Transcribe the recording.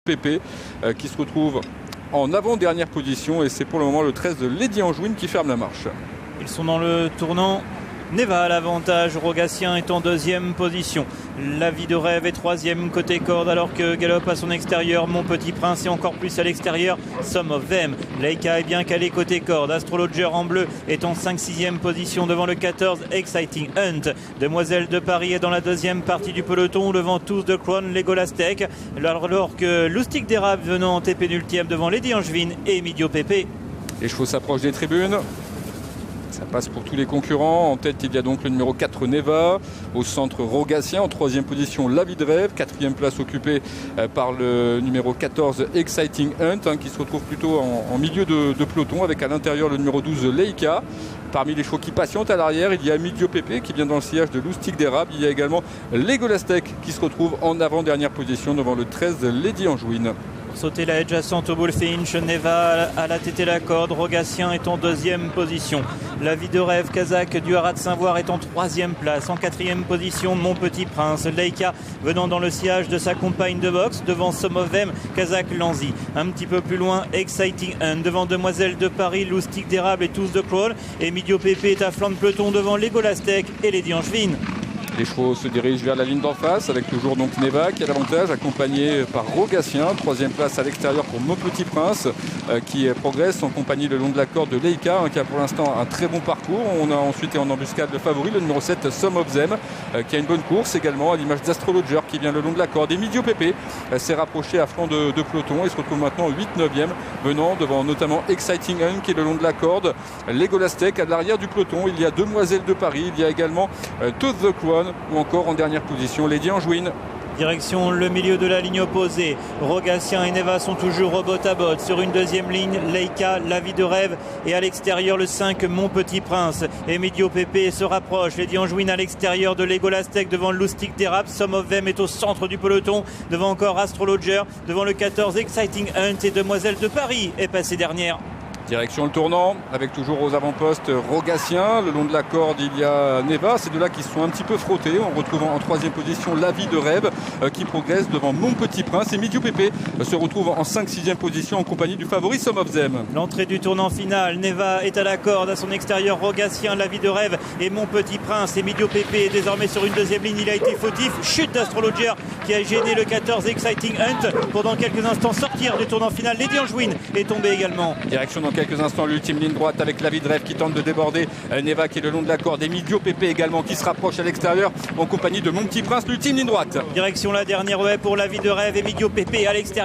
Pépé qui se retrouve en avant-dernière position et c'est pour le moment le 13 de Lady Angevine qui ferme la marche. Ils sont dans le tournant. Neva à l'avantage, Rogatien est en deuxième position. La vie de rêve est troisième côté corde alors que galope à son extérieur Mon Petit Prince et encore plus à l'extérieur Some of Them. Leica est bien calé côté corde. Astrologer en bleu est en 5-6e position devant le 14 Exciting Hunt. Demoiselle de Paris est dans la deuxième partie du peloton devant tous de Crown, Legolas Tech, alors que Loustic d'Érable venant en TP-ultième devant Lady Angevine et Emidio Pépé. Les chevaux s'approchent des tribunes. Ça passe pour tous les concurrents. En tête, il y a donc le numéro 4 Neva. Au centre, Rogatien. En troisième position, La Vie de Rêve. Quatrième place occupée par le numéro 14 Exciting Hunt, qui se retrouve plutôt en milieu de peloton avec à l'intérieur le numéro 12 Leica. Parmi les chevaux qui patientent à l'arrière, il y a Emidio Pépé qui vient dans le sillage de Loustic d'Érable. Il y a également Legolas Tech qui se retrouve en avant-dernière position devant le 13 Lady Angevine. Sauter la adjacente au Bullfinch, Neva à la tétée la corde, Rogatien est en deuxième position. La vie de rêve kazakh du Haras de Saint-Voir est en troisième place. En quatrième position, Mon Petit Prince. Leica venant dans le sillage de sa compagne de boxe devant Some of Them, Kazakh Lanzi. Un petit peu plus loin, Exciting Hunt devant Demoiselle de Paris, Loustic d'Érable et tous de Crawl. Emidio Pépé est à flanc de peloton devant Legolas Tech et Lady Angevine. Les chevaux se dirigent vers la ligne d'en face avec toujours donc Neva qui a l'avantage, accompagné par Rogatien. Troisième place à l'extérieur pour Mon Petit Prince qui progresse en compagnie le long de la corde de Leica qui a pour l'instant un très bon parcours. On a ensuite en embuscade le favori, le numéro 7 Some of Them qui a une bonne course également à l'image d'Astrologer qui vient le long de la corde. Emidio Pépé s'est rapproché à flanc de peloton et se retrouve maintenant 8-9e venant devant notamment Exciting Hunt qui est le long de la corde. Legolas Tech à l'arrière du peloton. Il y a Demoiselle de Paris, il y a également Toth the Crown ou encore en dernière position Lady Angevine. Direction le milieu de la ligne opposée. Rogatien et Neva sont toujours au bot à bot. Sur une deuxième ligne, Leica, La Vie de Rêve et à l'extérieur le 5 Mon Petit Prince. Emidio Pépé se rapproche. Lady Angevine à l'extérieur de Legolas Tech devant le Loustic d'Érable. Some of Them est au centre du peloton devant encore Astrologer, devant le 14 Exciting Hunt et Demoiselle de Paris est passée dernière. Direction le tournant, avec toujours aux avant-postes Rogatien. Le long de la corde, il y a Neva. Ces deux-là qui se sont un petit peu frottés. On retrouve en troisième position La Vie de Rêve qui progresse devant Mon Petit Prince. Et Emidio Pépé se retrouve en 5-6e position en compagnie du favori Some of Them. L'entrée du tournant final. Neva est à la corde. À son extérieur, Rogatien, La Vie de Rêve et Mon Petit Prince. Emidio Pépé est désormais sur une deuxième ligne. Il a été fautif. Chute d'Astrologer qui a gêné le 14 Exciting Hunt pour dans quelques instants sortir du tournant final. Lady Angevine est tombée également. Direction dans quelques instants l'ultime ligne droite avec La Vie de Rêve qui tente de déborder Neva qui est le long de la corde. Emidio Pépé également qui se rapproche à l'extérieur en compagnie de Mon Petit Prince. L'ultime ligne droite. Direction la dernière haie pour La Vie de Rêve. Emidio Pépé à l'extérieur.